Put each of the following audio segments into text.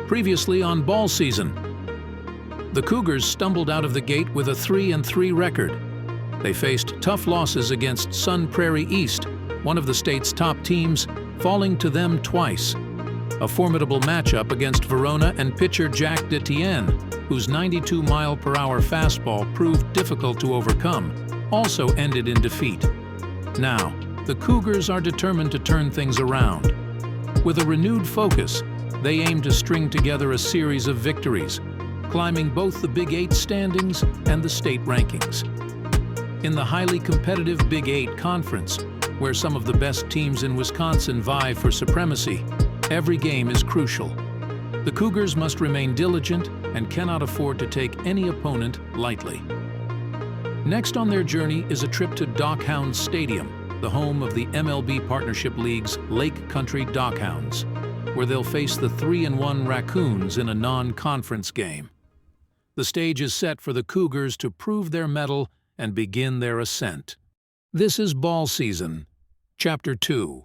Previously on ball season, the Cougars stumbled out of the gate with a 3-3 record. They faced tough losses against Sun Prairie East, one of the state's top teams, falling to them twice. A formidable matchup against Verona and pitcher Jack Detienne, whose 92-mile-per-hour fastball proved difficult to overcome, also ended in defeat. Now, the Cougars are determined to turn things around. With a renewed focus, they aim to string together a series of victories, climbing both the Big 8 standings and the state rankings. In the highly competitive Big 8 Conference, where some of the best teams in Wisconsin vie for supremacy, every game is crucial. The Cougars must remain diligent and cannot afford to take any opponent lightly. Next on their journey is a trip to Dockhounds Stadium, the home of the MLB Partnership League's Lake Country Dockhounds, where they'll face the 3-1 Raccoons in a non-conference game. The stage is set for the Cougars to prove their mettle and begin their ascent. This is Ball Season, Chapter 2.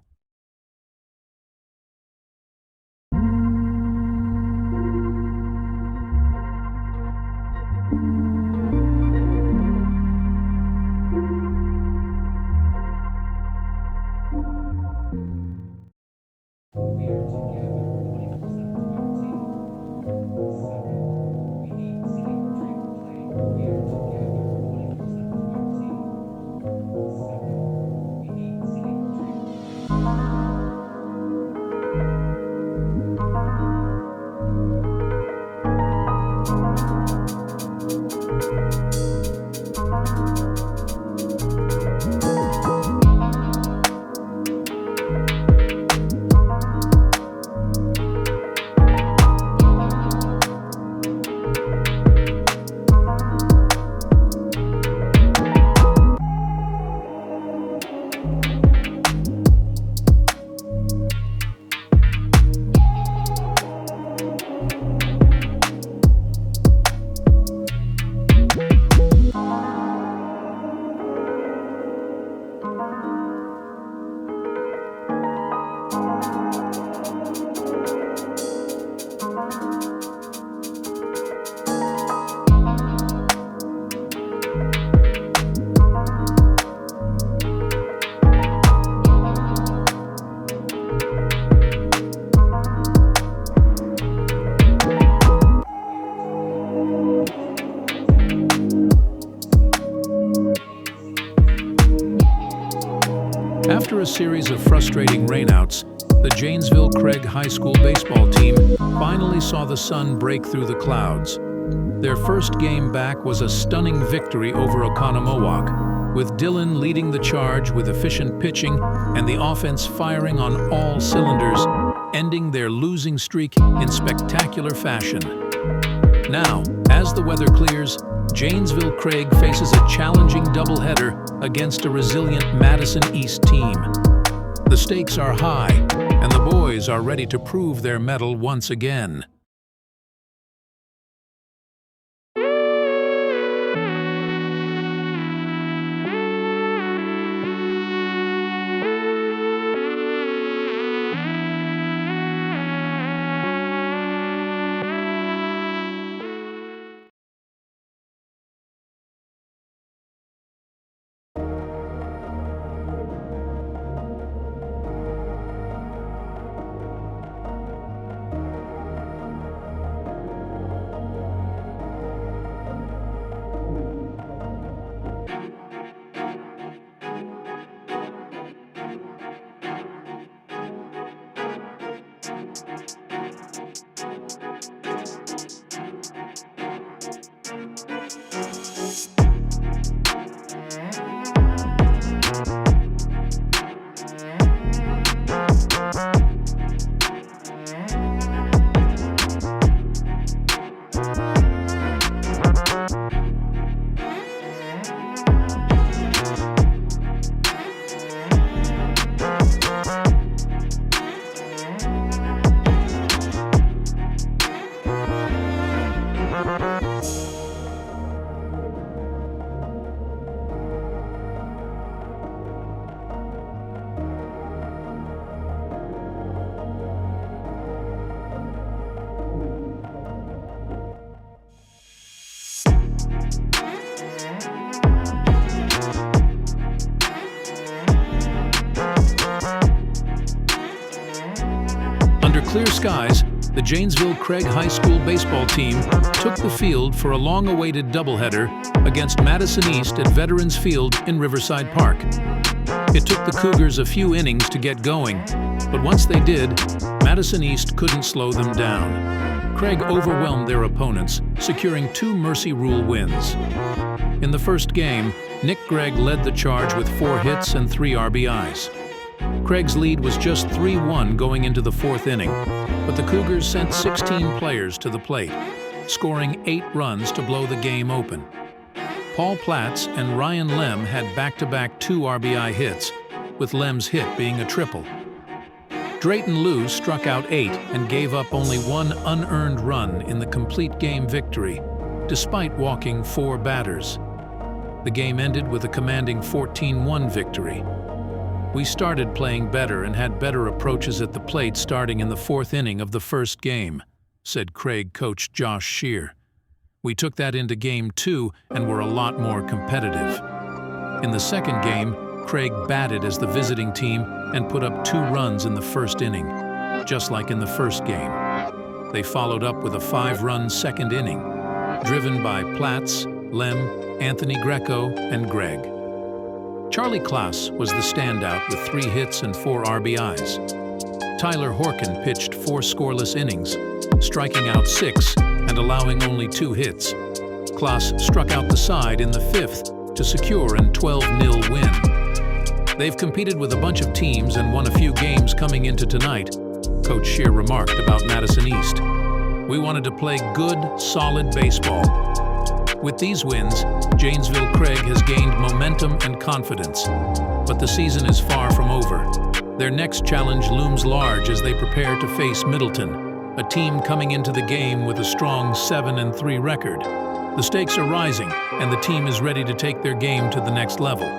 After a series of frustrating rainouts, the Janesville Craig High School baseball team finally saw the sun break through the clouds. Their first game back was a stunning victory over Oconomowoc, with Dillon leading the charge with efficient pitching and the offense firing on all cylinders, ending their losing streak in spectacular fashion. Now, as the weather clears, Janesville Craig faces a challenging doubleheader against a resilient Madison East team. The stakes are high, and the boys are ready to prove their mettle once again. clear skies, the Janesville Craig High School baseball team took the field for a long-awaited doubleheader against Madison East at Veterans Field in Riverside Park. It took the Cougars a few innings to get going, but once they did, Madison East couldn't slow them down. Craig overwhelmed their opponents, securing 2 Mercy Rule wins. In the first game, Nick Gregg led the charge with 4 hits and 3 RBIs. Craig's lead was just 3-1 going into the 4th inning, but the Cougars sent 16 players to the plate, scoring 8 runs to blow the game open. Paul Platts and Ryan Lem had back-to-back 2 RBI hits, with Lem's hit being a triple. Drayton Liu struck out 8 and gave up only 1 unearned run in the complete game victory, despite walking 4 batters. The game ended with a commanding 14-1 victory. We started playing better and had better approaches at the plate starting in the 4th inning of the first game, said Craig coach Josh Shear. We took that into Game 2 and were a lot more competitive. In the second game, Craig batted as the visiting team and put up 2 runs in the first inning, just like in the first game. They followed up with a 5-run second inning, driven by Platts, Lem, Anthony Greco, and Gregg. Charlie Klaas was the standout with 3 hits and 4 RBIs. Tyler Horkin pitched 4 scoreless innings, striking out 6 and allowing only 2 hits. Klaas struck out the side in the 5th to secure a 12-0 win. They've competed with a bunch of teams and won a few games coming into tonight, Coach Shear remarked about Madison East. We wanted to play good, solid baseball. With these wins, Janesville Craig has gained momentum and confidence, but the season is far from over. Their next challenge looms large as they prepare to face Middleton, a team coming into the game with a strong 7-3 record. The stakes are rising, and the team is ready to take their game to the next level.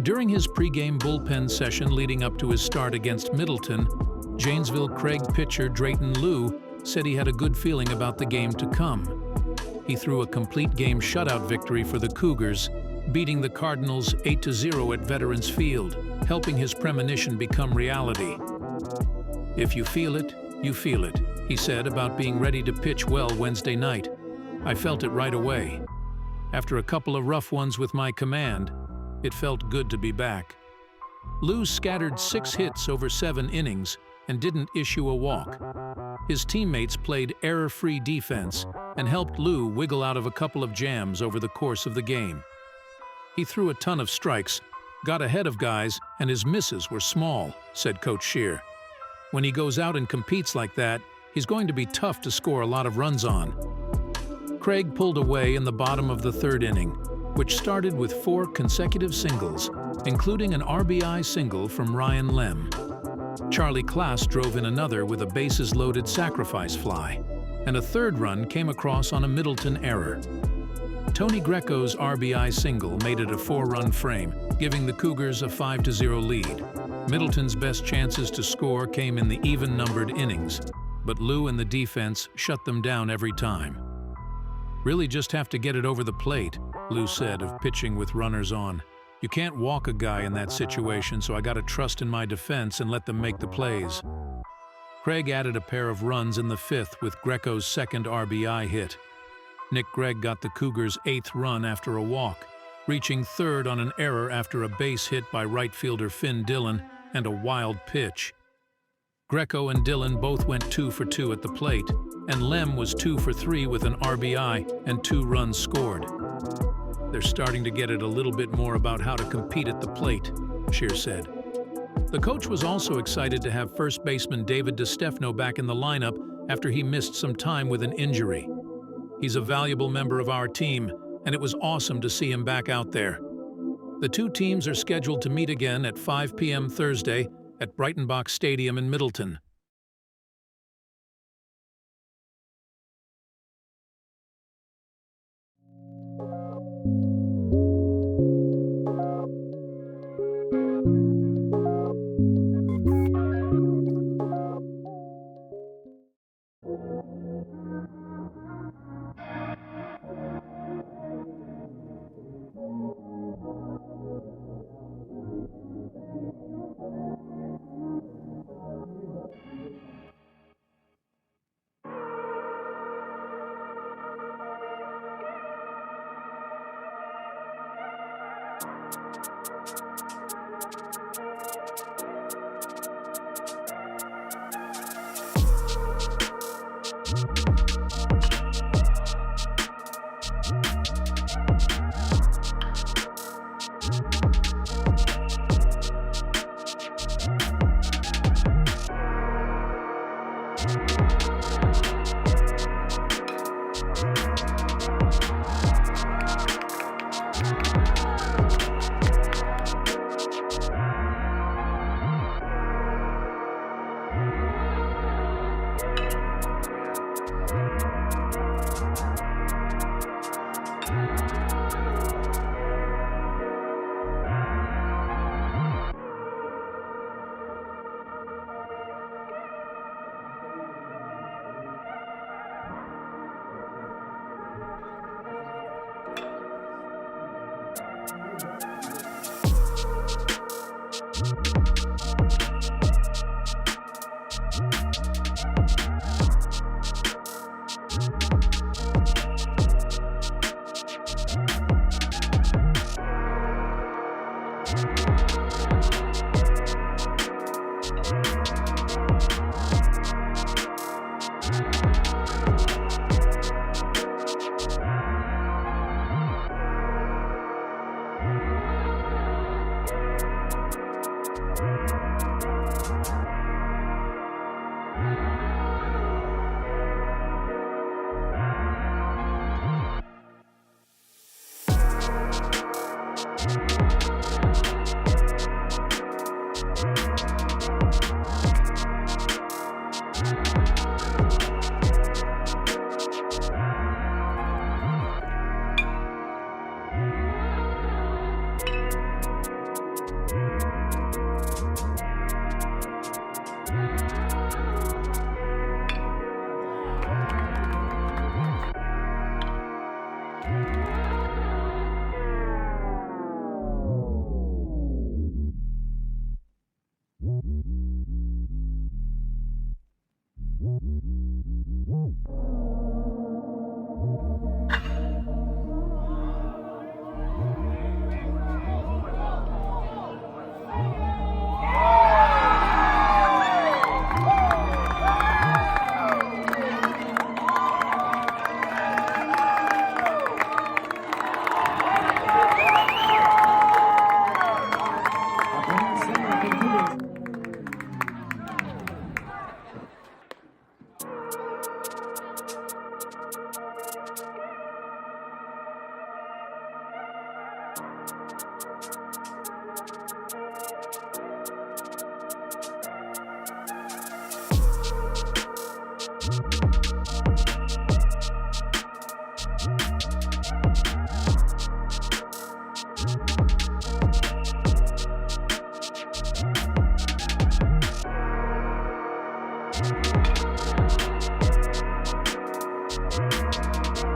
During his pregame bullpen session leading up to his start against Middleton, Janesville Craig pitcher Drayton Liu said he had a good feeling about the game to come. He threw a complete game shutout victory for the Cougars, beating the Cardinals 8-0 at Veterans Field, helping his premonition become reality. "If you feel it, you feel it," he said about being ready to pitch well Wednesday night. "I felt it right away. After a couple of rough ones with my command, it felt good to be back." Liu scattered 6 hits over 7 innings and didn't issue a walk. His teammates played error-free defense and helped Liu wiggle out of a couple of jams over the course of the game. "He threw a ton of strikes, got ahead of guys, and his misses were small," said Coach Shear. "When he goes out and competes like that, he's going to be tough to score a lot of runs on." Craig pulled away in the bottom of the 3rd inning, which started with 4 consecutive singles, including an RBI single from Ryan Lem. Charlie Klaas drove in another with a bases-loaded sacrifice fly, and a 3rd run came across on a Middleton error. Tony Greco's RBI single made it a 4-run frame, giving the Cougars a 5-0 lead. Middleton's best chances to score came in the even-numbered innings, but Lou and the defense shut them down every time. "Really just have to get it over the plate," Lou said of pitching with runners on. "You can't walk a guy in that situation, so I gotta trust in my defense and let them make the plays." Craig added a pair of runs in the 5th with Greco's second RBI hit. Nick Gregg got the Cougars' 8th run after a walk, reaching 3rd on an error after a base hit by right fielder Finn Dillon and a wild pitch. Greco and Dillon both went 2 for 2 at the plate, and Lem was 2 for 3 with an RBI and 2 runs scored. "They're starting to get it a little bit more about how to compete at the plate," Scheer said. The coach was also excited to have first baseman David DeStefano back in the lineup after he missed some time with an injury. "He's a valuable member of our team, and it was awesome to see him back out there." The two teams are scheduled to meet again at 5 p.m. Thursday at Breitenbach Stadium in Middleton.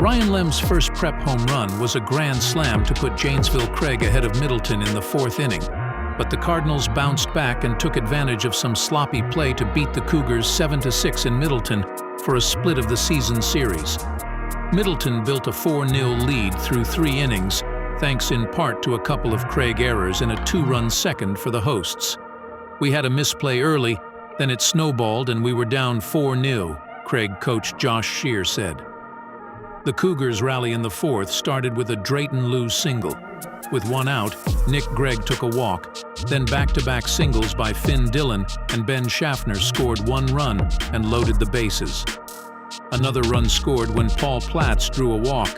Ryan Lem's first prep home run was a grand slam to put Janesville Craig ahead of Middleton in the fourth inning, but the Cardinals bounced back and took advantage of some sloppy play to beat the Cougars 7-6 in Middleton for a split of the season series. Middleton built a 4-0 lead through 3 innings, thanks in part to a couple of Craig errors and a 2-run second for the hosts. We had a misplay early, then it snowballed and we were down 4-0, Craig coach Josh Shear said. The Cougars' rally in the fourth started with a Drayton Lou single. With 1 out, Nick Gregg took a walk, then back-to-back singles by Finn Dillon and Ben Schaffner scored 1 run and loaded the bases. Another run scored when Paul Platts drew a walk.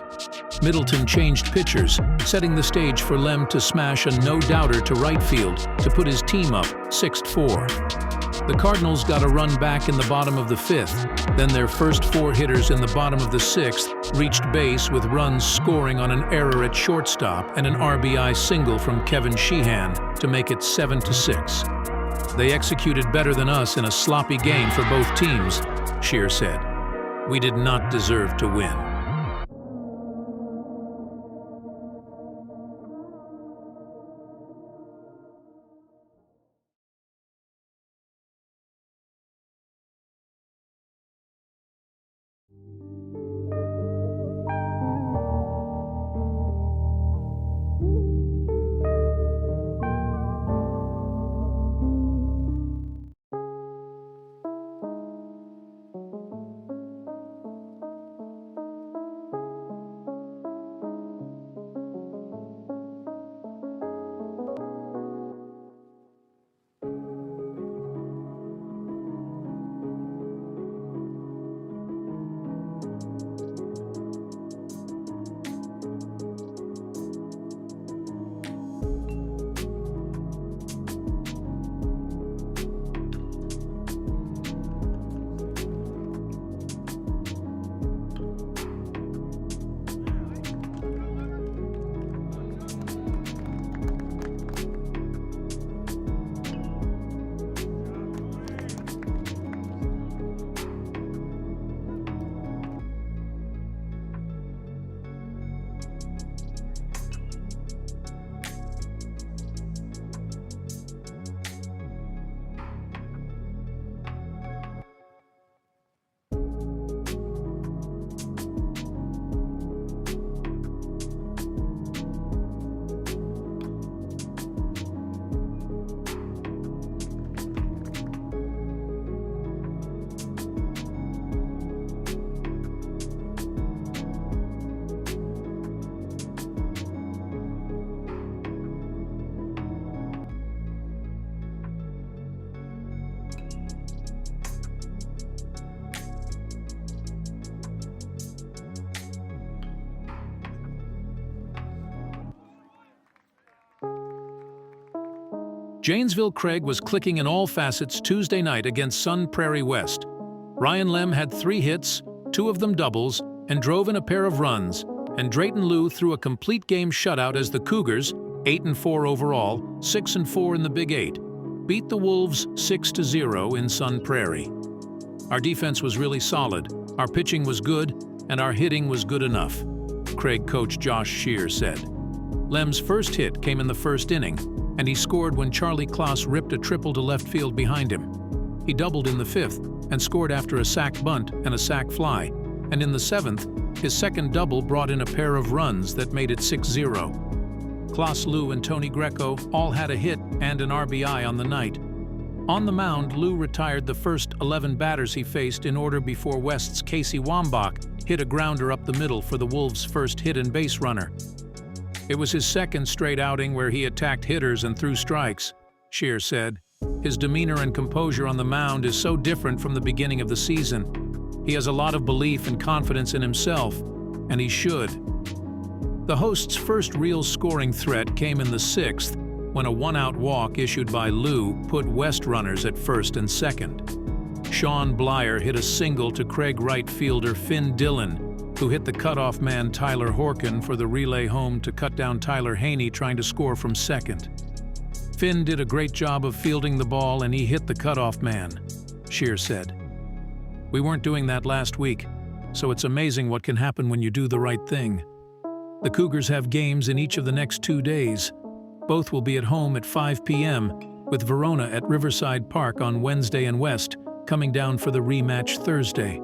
Middleton changed pitchers, setting the stage for Lem to smash a no-doubter to right field to put his team up 6-4. The Cardinals got a run back in the bottom of the 5th, then their first 4 hitters in the bottom of the 6th reached base with runs scoring on an error at shortstop and an RBI single from Kevin Sheehan to make it 7-6. They executed better than us in a sloppy game for both teams, Shear said. We did not deserve to win. Janesville Craig was clicking in all facets Tuesday night against Sun Prairie West. Ryan Lem had 3 hits, 2 of them doubles, and drove in a pair of runs, and Drayton Lou threw a complete game shutout as the Cougars, 8-4 overall, 6-4 in the Big 8, beat the Wolves 6-0 in Sun Prairie. Our defense was really solid, our pitching was good, and our hitting was good enough, Craig coach Josh Shear said. Lem's first hit came in the first inning, and he scored when Charlie Klaus ripped a triple to left field behind him. He doubled in the 5th and scored after a sac bunt and a sac fly, and in the 7th, his second double brought in a pair of runs that made it 6-0. Klaus, Lou, and Tony Greco all had a hit and an RBI on the night. On the mound, Lou retired the first 11 batters he faced in order before West's Casey Wambach hit a grounder up the middle for the Wolves' first hit and base runner. It was his second straight outing where he attacked hitters and threw strikes, Shear said. His demeanor and composure on the mound is so different from the beginning of the season. He has a lot of belief and confidence in himself, and he should. The hosts' first real scoring threat came in the 6th, when a 1-out walk issued by Lou put West runners at first and second. Sean Blyer hit a single to Craig right fielder Finn Dillon, who hit the cutoff man Tyler Horkin for the relay home to cut down Tyler Haney trying to score from second. Finn did a great job of fielding the ball and he hit the cutoff man, Shear said. We weren't doing that last week. so it's amazing what can happen when you do the right thing. The Cougars have games in each of the next 2 days. Both will be at home at 5 p.m., with Verona at Riverside Park on Wednesday and West, coming down for the rematch Thursday.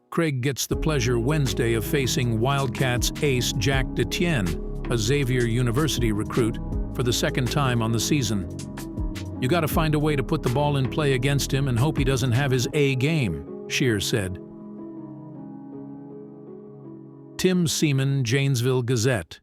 Craig gets the pleasure Wednesday of facing Wildcats ace Jack Detienne, a Xavier University recruit, for the second time on the season. "You got to find a way to put the ball in play against him and hope he doesn't have his A game," Shear said. Tim Seaman, Janesville Gazette.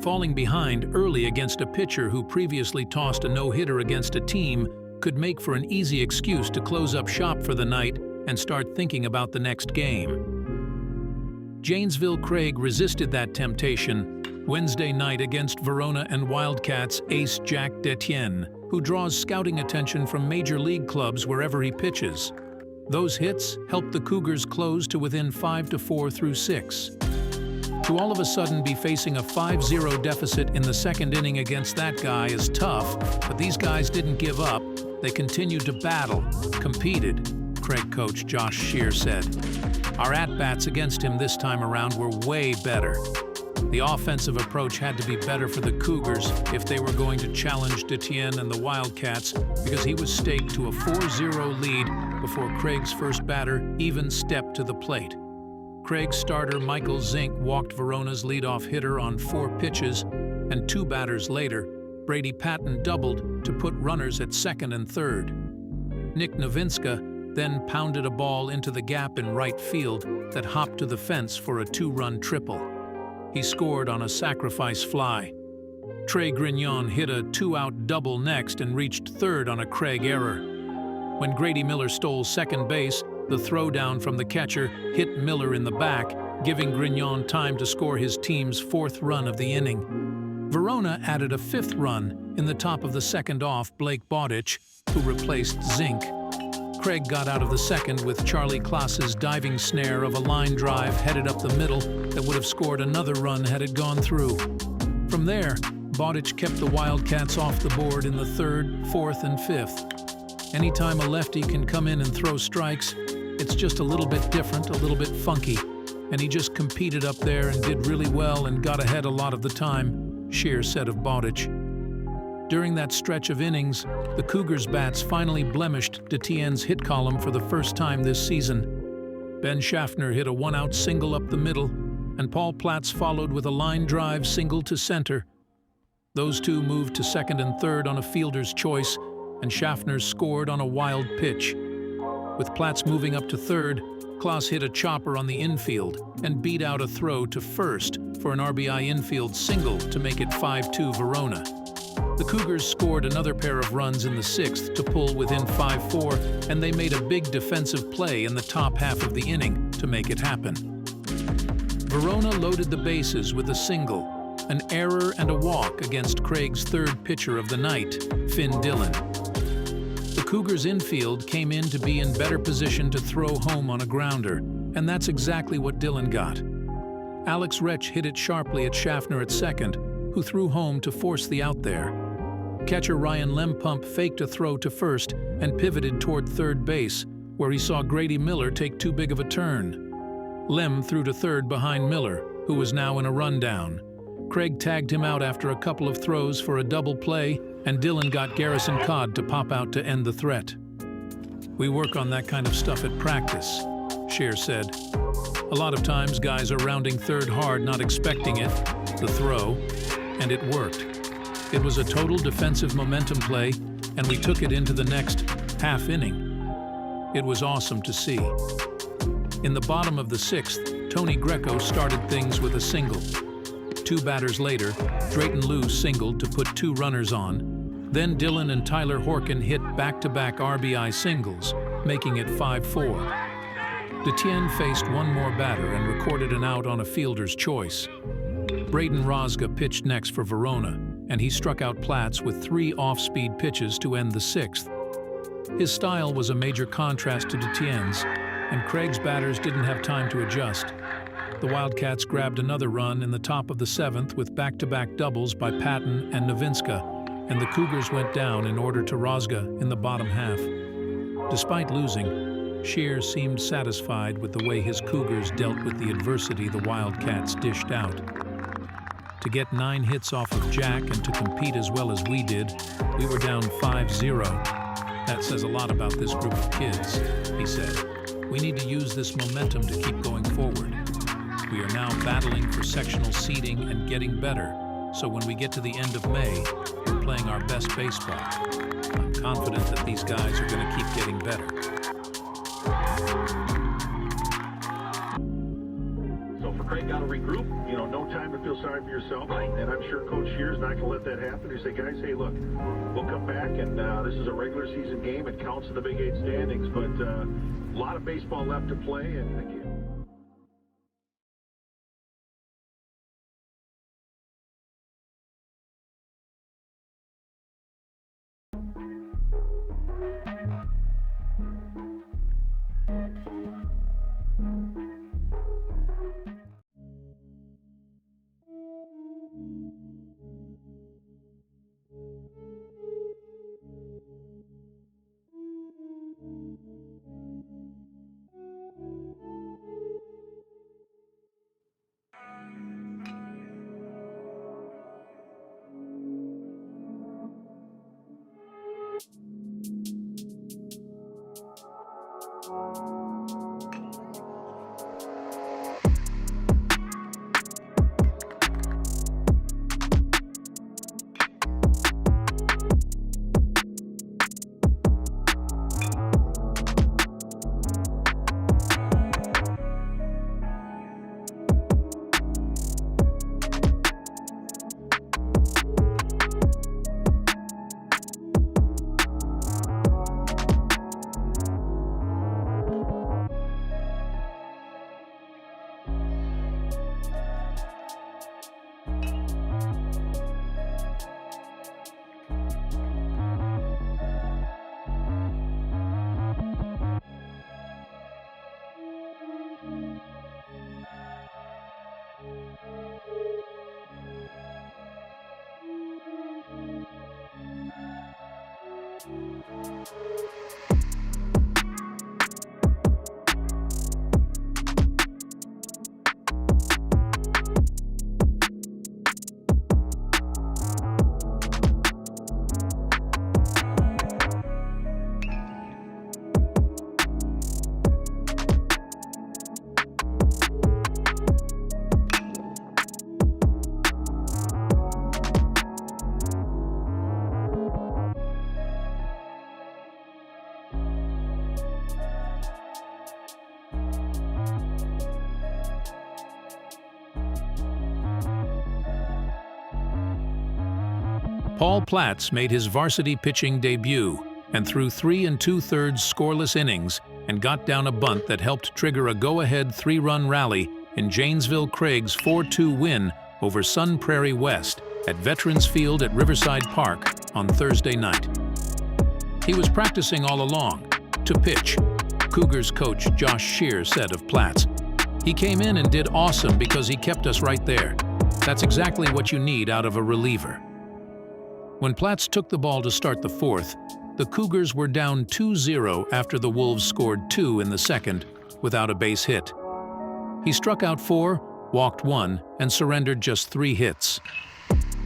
Falling behind early against a pitcher who previously tossed a no-hitter against a team could make for an easy excuse to close up shop for the night and start thinking about the next game. Janesville Craig resisted that temptation Wednesday night against Verona and Wildcats ace Jack Detienne, who draws scouting attention from major league clubs wherever he pitches. Those hits helped the Cougars close to within 5-4 through 6. To all of a sudden be facing a 5-0 deficit in the second inning against that guy is tough, but these guys didn't give up. They continued to battle, competed, Craig coach Josh Shear said. Our at-bats against him this time around were way better. The offensive approach had to be better for the Cougars if they were going to challenge Detienne and the Wildcats, because he was staked to a 4-0 lead before Craig's first batter even stepped to the plate. Craig's starter Michael Zink walked Verona's leadoff hitter on 4 pitches, and 2 batters later, Brady Patton doubled to put runners at second and third. Nick Novinska then pounded a ball into the gap in right field that hopped to the fence for a 2-run triple. He scored on a sacrifice fly. Trey Grignon hit a 2-out double next and reached third on a Craig error. When Grady Miller stole second base, the throwdown from the catcher hit Miller in the back, giving Grignon time to score his team's 4th run of the inning. Verona added a 5th run in the top of the second off Blake Bowditch, who replaced Zink. Craig got out of the second with Charlie Klaas's diving snare of a line drive headed up the middle that would have scored another run had it gone through. From there, Bowditch kept the Wildcats off the board in the 3rd, 4th, and 5th. Anytime a lefty can come in and throw strikes, it's just a little bit different, a little bit funky, and he just competed up there and did really well and got ahead a lot of the time, Shear said of Bowditch. During that stretch of innings, the Cougars' bats finally blemished Detienne's hit column for the first time this season. Ben Schaffner hit a 1-out single up the middle, and Paul Platz followed with a line drive single to center. Those two moved to second and third on a fielder's choice, and Schaffner scored on a wild pitch. With Platz moving up to third, Klaas hit a chopper on the infield and beat out a throw to first for an RBI infield single to make it 5-2 Verona. The Cougars scored another pair of runs in the 6th to pull within 5-4, and they made a big defensive play in the top half of the inning to make it happen. Verona loaded the bases with a single, an error and a walk against Craig's 3rd pitcher of the night, Finn Dillon. The Cougars' infield came in to be in better position to throw home on a grounder, and that's exactly what Dillon got. Alex Retch hit it sharply at Schaffner at second, who threw home to force the out there. Catcher Ryan Lempump faked a throw to first and pivoted toward third base, where he saw Grady Miller take too big of a turn. Lem threw to third behind Miller, who was now in a rundown. Craig tagged him out after a couple of throws for a double play, and Dillon got Garrison Codd to pop out to end the threat. "We work on that kind of stuff at practice," Shear said. A lot of times, guys are rounding third hard, not expecting it, the throw, and it worked. It was a total defensive momentum play, and we took it into the next half inning. It was awesome to see. In the bottom of the sixth, Tony Greco started things with a single. 2 batters later, Drayton Liu singled to put 2 runners on. Then Dylan and Tyler Horkin hit back-to-back RBI singles, making it 5-4. Detienne faced one more batter and recorded an out on a fielder's choice. Braden Rozga pitched next for Verona, and he struck out Platts with 3 off-speed pitches to end the sixth. His style was a major contrast to Detienne's, and Craig's batters didn't have time to adjust. The Wildcats grabbed another run in the top of the seventh with back-to-back doubles by Patton and Novinska, and the Cougars went down in order to Rozga in the bottom half. Despite losing, Shear seemed satisfied with the way his Cougars dealt with the adversity the Wildcats dished out. To get 9 hits off of Jack and to compete as well as we did, we were down 5-0. That says a lot about this group of kids, he said. We need to use this momentum to keep going forward. We are now battling for sectional seeding and getting better, so when we get to the end of May, we're playing our best baseball. I'm confident that these guys are going to keep getting better. So for Craig, got to regroup. No time to feel sorry for yourself. And I'm sure Coach Shear's not going to let that happen. He say, guys, hey, look, we'll come back, and this is a regular season game. It counts in the Big 8 standings, but a lot of baseball left to play, and again. Paul Platts made his varsity pitching debut and threw 3 2/3 scoreless innings and got down a bunt that helped trigger a go-ahead 3-run rally in Janesville Craig's 4-2 win over Sun Prairie West at Veterans Field at Riverside Park on Thursday night. He was practicing all along to pitch, Cougars coach Josh Shear said of Platts. He came in and did awesome because he kept us right there. That's exactly what you need out of a reliever. When Platts took the ball to start the fourth, the Cougars were down 2-0 after the Wolves scored 2 in the second without a base hit. He struck out 4, walked 1, and surrendered just 3 hits.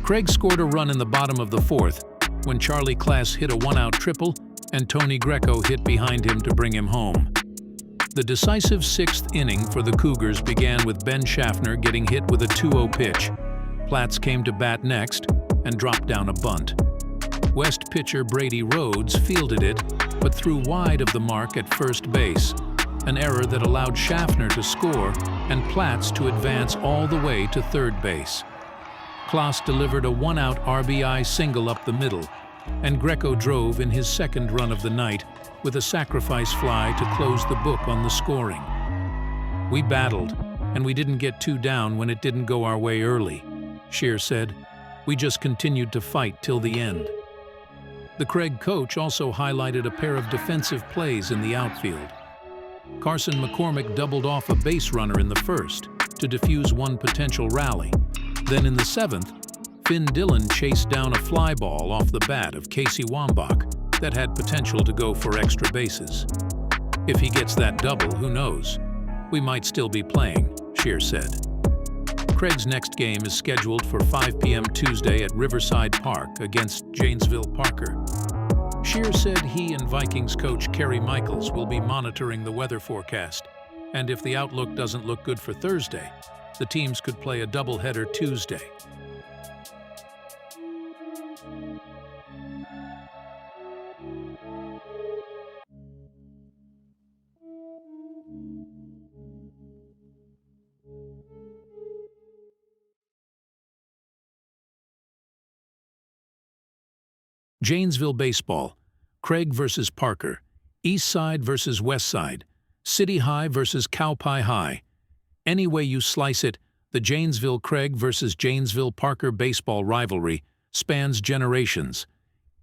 Craig scored a run in the bottom of the fourth when Charlie Klass hit a 1-out triple and Tony Greco hit behind him to bring him home. The decisive sixth inning for the Cougars began with Ben Schaffner getting hit with a 2-0 pitch. Platts came to bat next and dropped down a bunt. West pitcher Brady Rhodes fielded it, but threw wide of the mark at first base, an error that allowed Schaffner to score and Platts to advance all the way to third base. Klaas delivered a one-out RBI single up the middle, and Greco drove in his second run of the night with a sacrifice fly to close the book on the scoring. We battled, and we didn't get too down when it didn't go our way early, Scheer said. We just continued to fight till the end. The Craig coach also highlighted a pair of defensive plays in the outfield. Carson McCormick doubled off a base runner in the first to defuse one potential rally. Then in the seventh, Finn Dillon chased down a fly ball off the bat of Casey Wambach that had potential to go for extra bases. If he gets that double, who knows? We might still be playing, Scheer said. Craig's next game is scheduled for 5 p.m. Tuesday at Riverside Park against Janesville Parker. Scheer said he and Vikings coach Kerry Michaels will be monitoring the weather forecast, and if the outlook doesn't look good for Thursday, the teams could play a doubleheader Tuesday. Janesville baseball, Craig versus Parker, East Side versus West Side, City High versus Cowpie High. Any way you slice it, the Janesville Craig versus Janesville Parker baseball rivalry spans generations.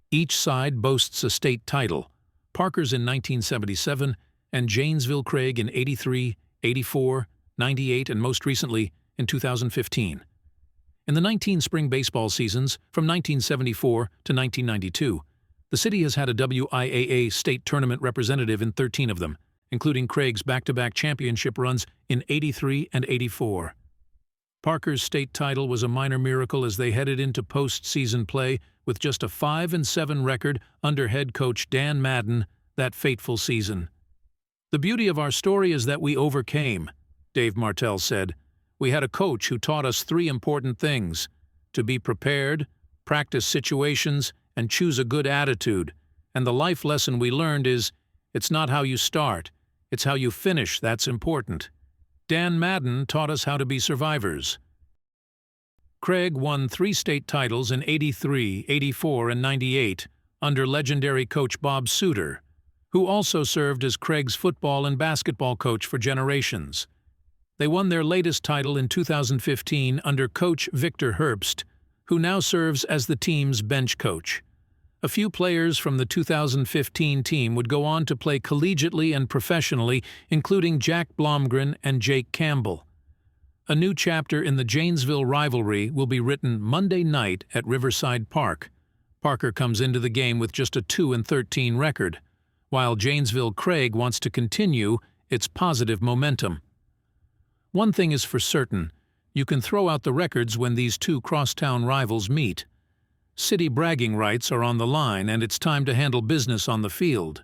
Each side boasts a state title, Parker's in 1977 and Janesville Craig in 83, 84, 98, and most recently in 2015. In the 19 spring baseball seasons, from 1974 to 1992, the city has had a WIAA state tournament representative in 13 of them, including Craig's back-to-back championship runs in 83 and 84. Parker's state title was a minor miracle as they headed into postseason play with just a 5-7 record under head coach Dan Madden that fateful season. The beauty of our story is that we overcame, Dave Martell said. We had a coach who taught us 3 important things: to be prepared, practice situations, and choose a good attitude. And the life lesson we learned is, it's not how you start, it's how you finish that's important. Dan Madden taught us how to be survivors. Craig won 3 state titles in 83, 84, and 98 under legendary coach Bob Suter, who also served as Craig's football and basketball coach for generations. They won their latest title in 2015 under coach Victor Herbst, who now serves as the team's bench coach. A few players from the 2015 team would go on to play collegiately and professionally, including Jack Blomgren and Jake Campbell. A new chapter in the Janesville rivalry will be written Monday night at Riverside Park. Parker comes into the game with just a 2-13 record, while Janesville Craig wants to continue its positive momentum. One thing is for certain, you can throw out the records when these two crosstown rivals meet. City bragging rights are on the line, and it's time to handle business on the field.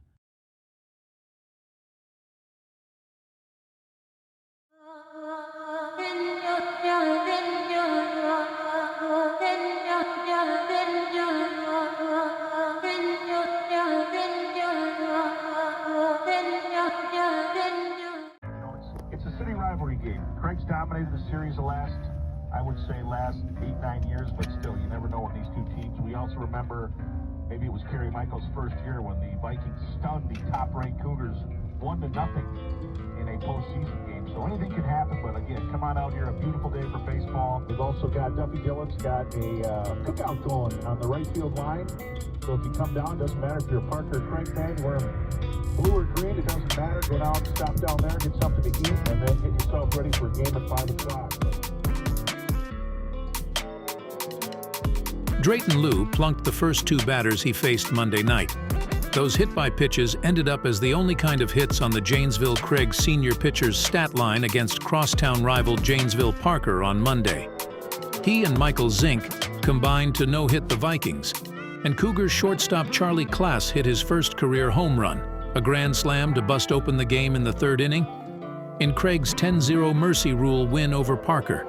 Craig's dominated the series the last 8-9 years, but still, you never know with these two teams. We also remember, maybe it was Kerry Michaels' first year when the Vikings stunned the top-ranked Cougars 1-0 in a postseason game. So anything can happen, but again, come on out here, a beautiful day for baseball. We've also got Duffy Dillon's got a cookout going on the right field line. So if you come down, doesn't matter if you're a Parker or Craig fan, wear blue or green, it doesn't matter. Go down, stop down there, get something to eat, and then get yourself ready for a game at 5 o'clock. Drayton Liu plunked the first 2 batters he faced Monday night. Those hit-by pitches ended up as the only kind of hits on the Janesville Craig senior pitcher's stat line against crosstown rival Janesville Parker on Monday. He and Michael Zink combined to no-hit the Vikings, and Cougars shortstop Charlie Klaas hit his first career home run, A grand slam to bust open the game in the third inning, in Craig's 10-0 mercy rule win over Parker.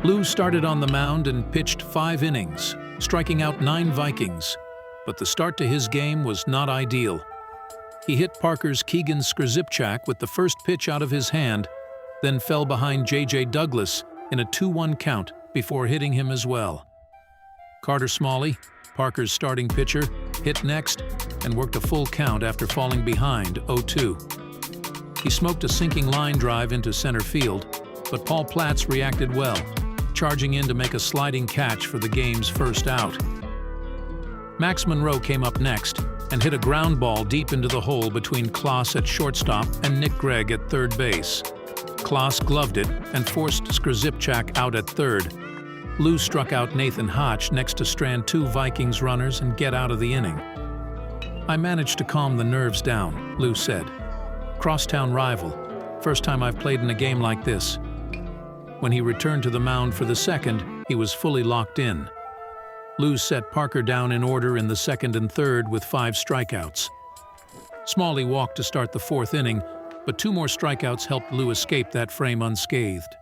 Lou started on the mound and pitched 5 innings, striking out 9 Vikings, but the start to his game was not ideal. He hit Parker's Keegan Skrzipchak with the first pitch out of his hand, then fell behind J.J. Douglas in a 2-1 count before hitting him as well. Carter Smalley, Parker's starting pitcher, hit next and worked a full count after falling behind 0-2. He smoked a sinking line drive into center field, but Paul Platz reacted well, charging in to make a sliding catch for the game's first out. Max Monroe came up next and hit a ground ball deep into the hole between Klaas at shortstop and Nick Gregg at third base. Klaas gloved it and forced Skrzipchak out at third. Lou struck out Nathan Hotch next to strand 2 Vikings runners and get out of the inning. "I managed to calm the nerves down," Lou said. "Crosstown rival. First time I've played in a game like this." When he returned to the mound for the second, he was fully locked in. Lou set Parker down in order in the second and third with 5 strikeouts. Smalley walked to start the fourth inning, but 2 more strikeouts helped Lou escape that frame unscathed.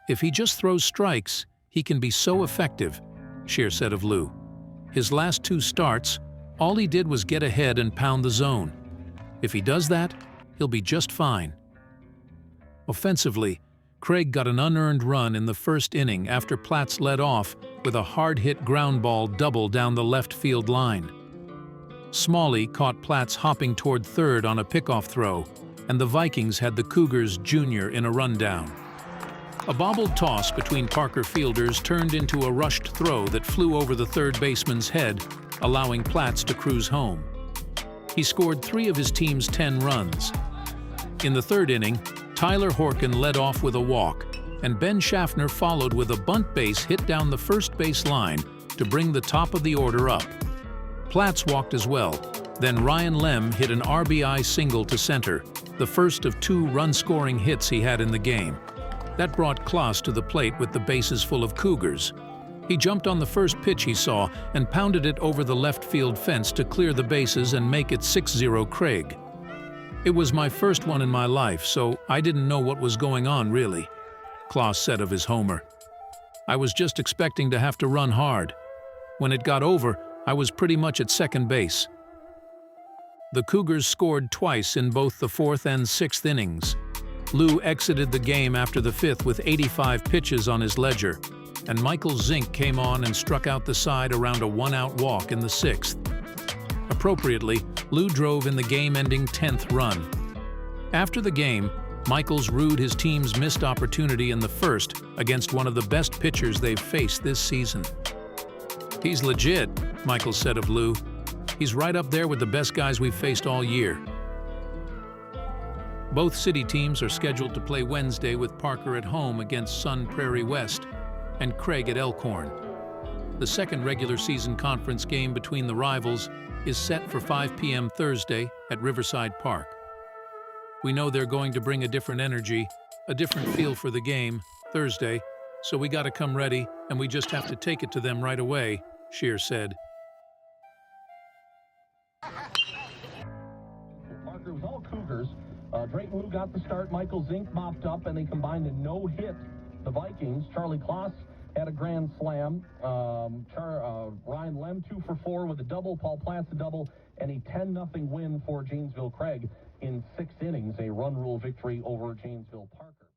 "If he just throws strikes, he can be so effective," Scheer said of Lou. "His last 2 starts, all he did was get ahead and pound the zone. If he does that, he'll be just fine." Offensively, Craig got an unearned run in the first inning after Platz led off with a hard-hit ground ball double down the left field line. Smalley caught Platz hopping toward third on a pickoff throw, and the Vikings had the Cougars Jr. in a rundown. A bobbled toss between Parker fielders turned into a rushed throw that flew over the third baseman's head, allowing Platz to cruise home. He scored 3 of his team's 10 runs. In the third inning, Tyler Horkin led off with a walk, and Ben Schaffner followed with a bunt base hit down the first base line to bring the top of the order up. Platz walked as well, then Ryan Lem hit an RBI single to center, the first of 2 run-scoring hits he had in the game. That brought Klaas to the plate with the bases full of Cougars. He jumped on the first pitch he saw and pounded it over the left field fence to clear the bases and make it 6-0 Craig. "It was my first one in my life, so I didn't know what was going on really," Klaas said of his homer. "I was just expecting to have to run hard. When it got over, I was pretty much at second base." The Cougars scored twice in both the 4th and 6th innings. Lou exited the game after the 5th with 85 pitches on his ledger, and Michael Zink came on and struck out the side around a 1-out walk in the 6th. Appropriately, Lou drove in the game-ending 10th run. After the game, Michaels rued his team's missed opportunity in the first against one of the best pitchers they've faced this season. "He's legit," Michaels said of Lou. "He's right up there with the best guys we've faced all year." Both city teams are scheduled to play Wednesday with Parker at home against Sun Prairie West and Craig at Elkhorn. The second regular season conference game between the rivals is set for 5 p.m. Thursday at Riverside Park. "We know they're going to bring a different energy, a different feel for the game, Thursday, so we got to come ready and we just have to take it to them right away," Scheer said. Parker was all Cougars. Drayton Lou got the start, Michael Zink mopped up, and they combined to no-hit the Vikings. Charlie Klaas had a grand slam. Ryan Lem 2 for 4 with a double. Paul Platz a double, and a 10-0 win for Janesville Craig in 6 innings, a run rule victory over Janesville Parker.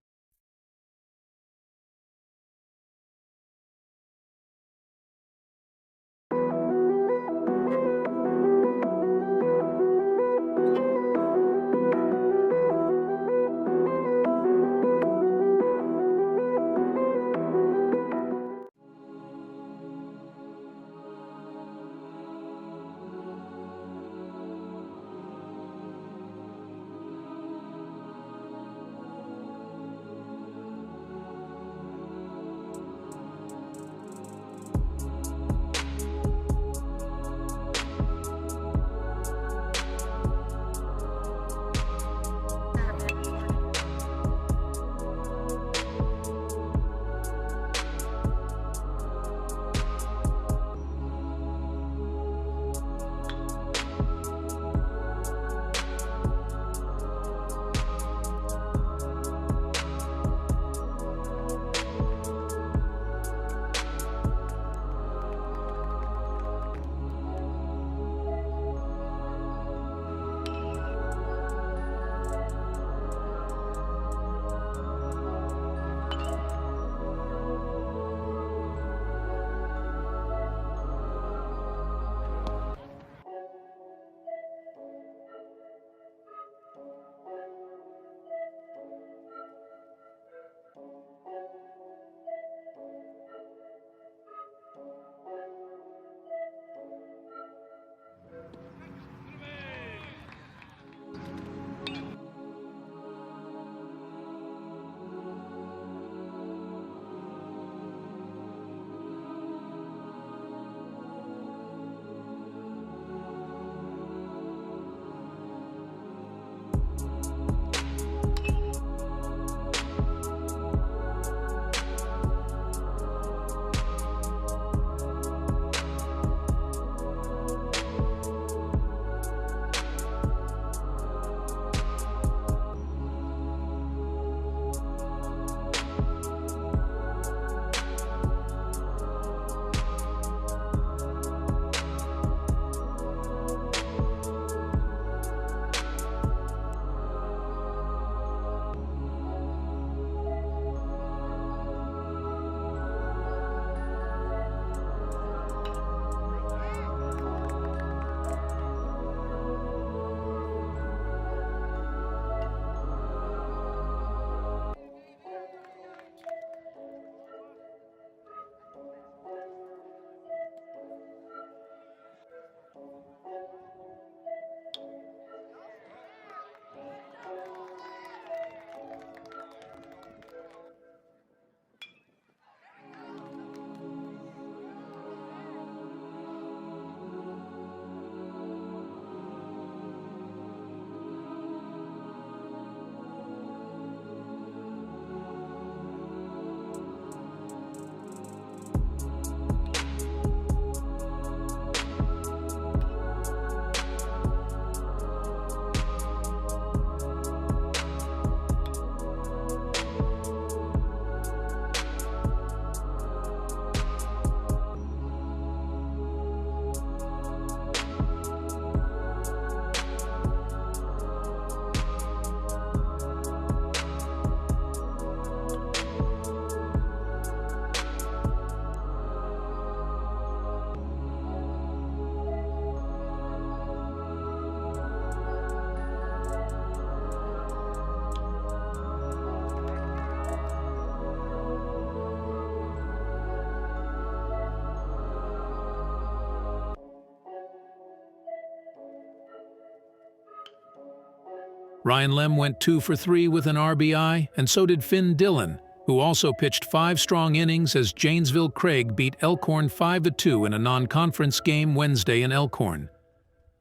Ryan Lem went 2 for 3 with an RBI, and so did Finn Dillon, who also pitched 5 strong innings as Janesville Craig beat Elkhorn 5-2 in a non-conference game Wednesday in Elkhorn.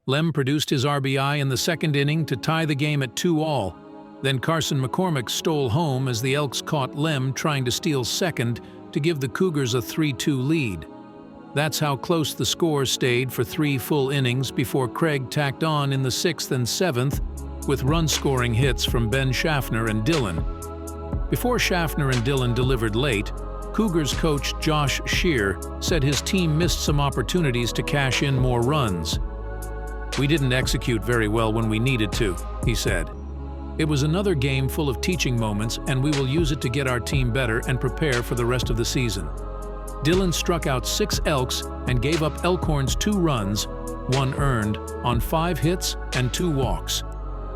Lem produced his RBI in the second inning to tie the game at 2-all. Then Carson McCormick stole home as the Elks caught Lem trying to steal second to give the Cougars a 3-2 lead. That's how close the score stayed for 3 full innings before Craig tacked on in the 6th and 7th with run-scoring hits from Ben Schaffner and Dillon. Before Schaffner and Dillon delivered late, Cougars coach Josh Shear said his team missed some opportunities to cash in more runs. "We didn't execute very well when we needed to," he said. "It was another game full of teaching moments, and we will use it to get our team better and prepare for the rest of the season." Dillon struck out 6 Elks and gave up Elkhorn's 2 runs, 1 earned, on 5 hits and 2 walks.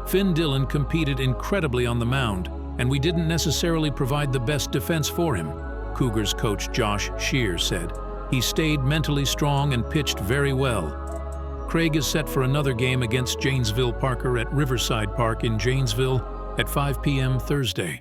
Finn Dillon competed incredibly on the mound, and we didn't necessarily provide the best defense for him, Cougars coach Josh Shear said. "He stayed mentally strong and pitched very well." Craig is set for another game against Janesville Parker at Riverside Park in Janesville at 5 p.m. Thursday.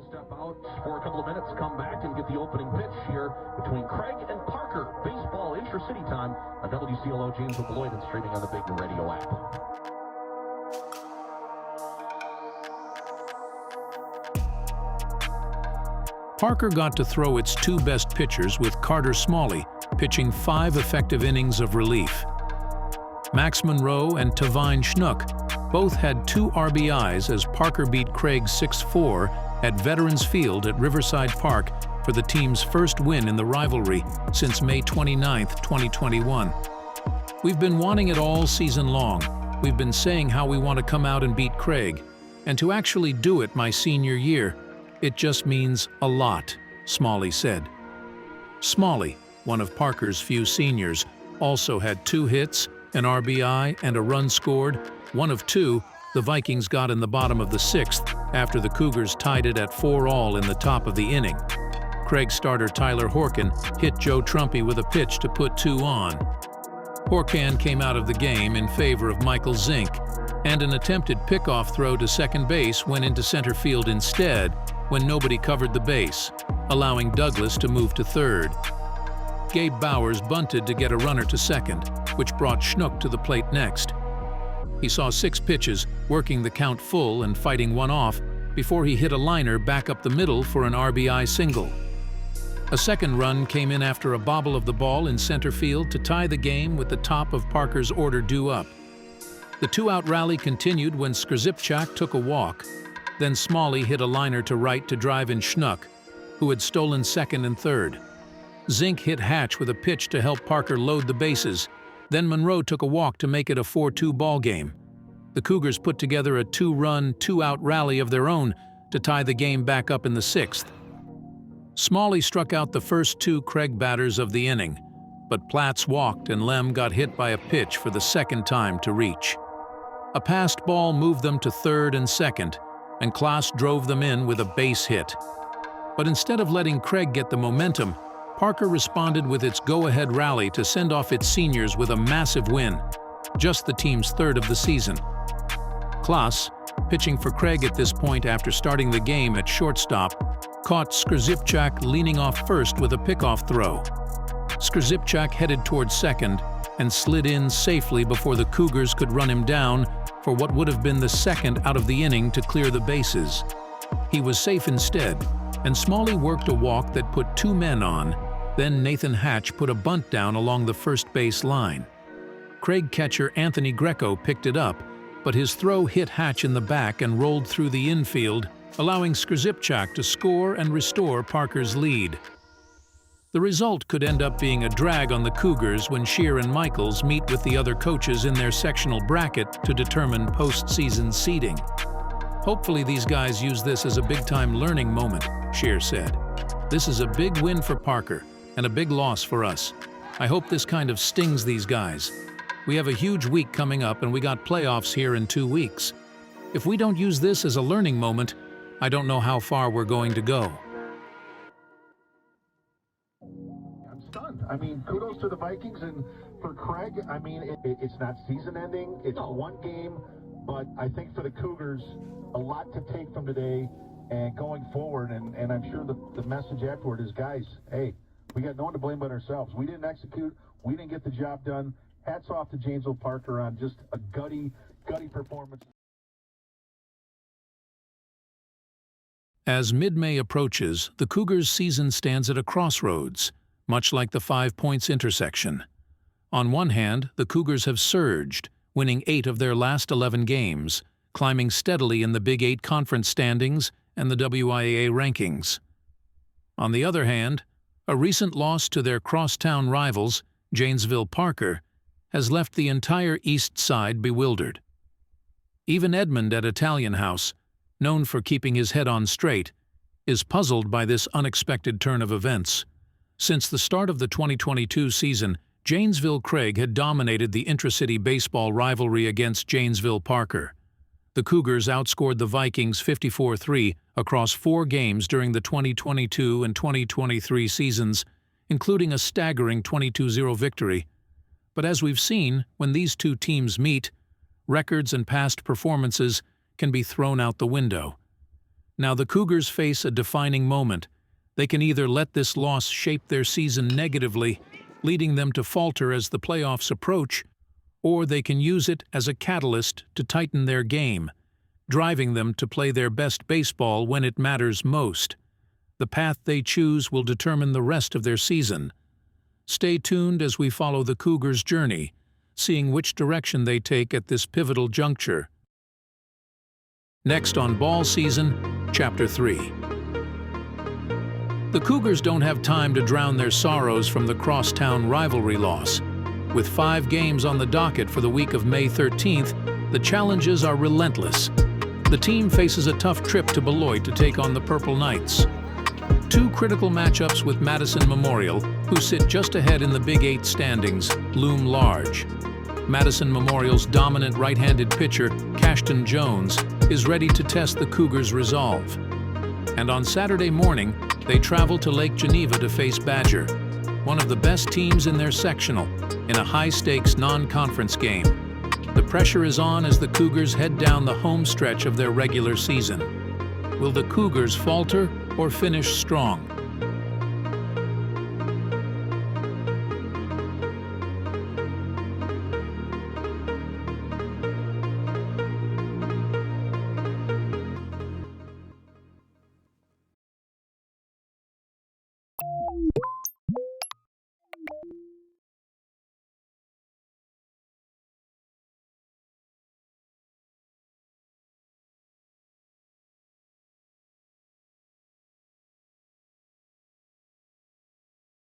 Step out for a couple of minutes, come back and get the opening pitch here between Craig and Parker. Baseball intra-city time on WCLO Janesville Beloit and streaming on the Big Radio app. Parker got to throw its 2 best pitchers with Carter Smalley pitching 5 effective innings of relief. Max Monroe and Tavine Schnook both had 2 RBIs as Parker beat Craig 6-4 at Veterans Field at Riverside Park for the team's first win in the rivalry since May 29, 2021. "We've been wanting it all season long. We've been saying how we want to come out and beat Craig. And to actually do it my senior year, it just means a lot," Smalley said. Smalley, one of Parker's few seniors, also had 2 hits, an RBI, and a run scored, one of 2 the Vikings got in the bottom of the 6th after the Cougars tied it at 4-all in the top of the inning. Craig starter Tyler Horkan hit Joe Trumpy with a pitch to put 2 on. Horkan came out of the game in favor of Michael Zink, and an attempted pickoff throw to second base went into center field instead when nobody covered the base, allowing Douglas to move to third. Gabe Bowers bunted to get a runner to second, which brought Schnook to the plate next. He saw 6 pitches, working the count full and fighting one off, before he hit a liner back up the middle for an RBI single. A second run came in after a bobble of the ball in center field to tie the game with the top of Parker's order due up. The 2-out rally continued when Skrzipczak took a walk. Then Smalley hit a liner to right to drive in Schnook, who had stolen second and third. Zink hit Hatch with a pitch to help Parker load the bases. Then Monroe took a walk to make it a 4-2 ball game. The Cougars put together a 2-run, 2-out rally of their own to tie the game back up in the 6th. Smalley struck out the first 2 Craig batters of the inning, but Platts walked and Lem got hit by a pitch for the second time to reach. A passed ball moved them to third and second, and Klaas drove them in with a base hit. But instead of letting Craig get the momentum, Parker responded with its go-ahead rally to send off its seniors with a massive win, just the team's 3rd of the season. Klaas, pitching for Craig at this point after starting the game at shortstop, caught Skrzipczak leaning off first with a pickoff throw. Skrzipczak headed towards second and slid in safely before the Cougars could run him down for what would have been the second out of the inning to clear the bases. He was safe instead, and Smalley worked a walk that put 2 men on. Then Nathan Hatch put a bunt down along the first base line. Craig catcher Anthony Greco picked it up, but his throw hit Hatch in the back and rolled through the infield, allowing Skrzipczak to score and restore Parker's lead. The result could end up being a drag on the Cougars when Shear and Michaels meet with the other coaches in their sectional bracket to determine postseason seeding. "Hopefully these guys use this as a big-time learning moment," Shear said. "This is a big win for Parker and a big loss for us. I hope this kind of stings these guys. We have a huge week coming up and we got playoffs here in 2 weeks. If we don't use this as a learning moment, I don't know how far we're going to go." I'm stunned. I mean, kudos to the Vikings, and for Craig, I mean, it's not season-ending. It's one game, but I think for the Cougars, a lot to take from today and going forward, and I'm sure the message afterward is, guys, hey, we got no one to blame but ourselves. We didn't execute. We didn't get the job done. Hats off to Janesville Parker on just a gutty performance. As mid-May approaches, the Cougars' season stands at a crossroads, much like the 5 Points intersection. On one hand, the Cougars have surged, winning 8 of their last 11 games, climbing steadily in the Big 8 conference standings and the WIAA rankings. On the other hand, a recent loss to their crosstown rivals, Janesville Parker, has left the entire East Side bewildered. Even Edmund at Italian House, known for keeping his head on straight, is puzzled by this unexpected turn of events. Since the start of the 2022 season, Janesville Craig had dominated the intracity baseball rivalry against Janesville Parker. The Cougars outscored the Vikings 54-3 across 4 games during the 2022 and 2023 seasons, including a staggering 22-0 victory. But as we've seen, when these two teams meet, records and past performances can be thrown out the window. Now the Cougars face a defining moment. They can either let this loss shape their season negatively, leading them to falter as the playoffs approach, or they can use it as a catalyst to tighten their game, driving them to play their best baseball when it matters most. The path they choose will determine the rest of their season. Stay tuned as we follow the Cougars' journey, seeing which direction they take at this pivotal juncture. Next on Ball Season, Chapter 3. The Cougars don't have time to drown their sorrows from the crosstown rivalry loss. With 5 games on the docket for the week of May 13th, the challenges are relentless. The team faces a tough trip to Beloit to take on the Purple Knights. 2 critical matchups with Madison Memorial, who sit just ahead in the Big 8 standings, loom large. Madison Memorial's dominant right-handed pitcher, Cashton Jones, is ready to test the Cougars' resolve. And on Saturday morning, they travel to Lake Geneva to face Badger, one of the best teams in their sectional, in a high-stakes non-conference game. The pressure is on as the Cougars head down the home stretch of their regular season. Will the Cougars falter or finish strong?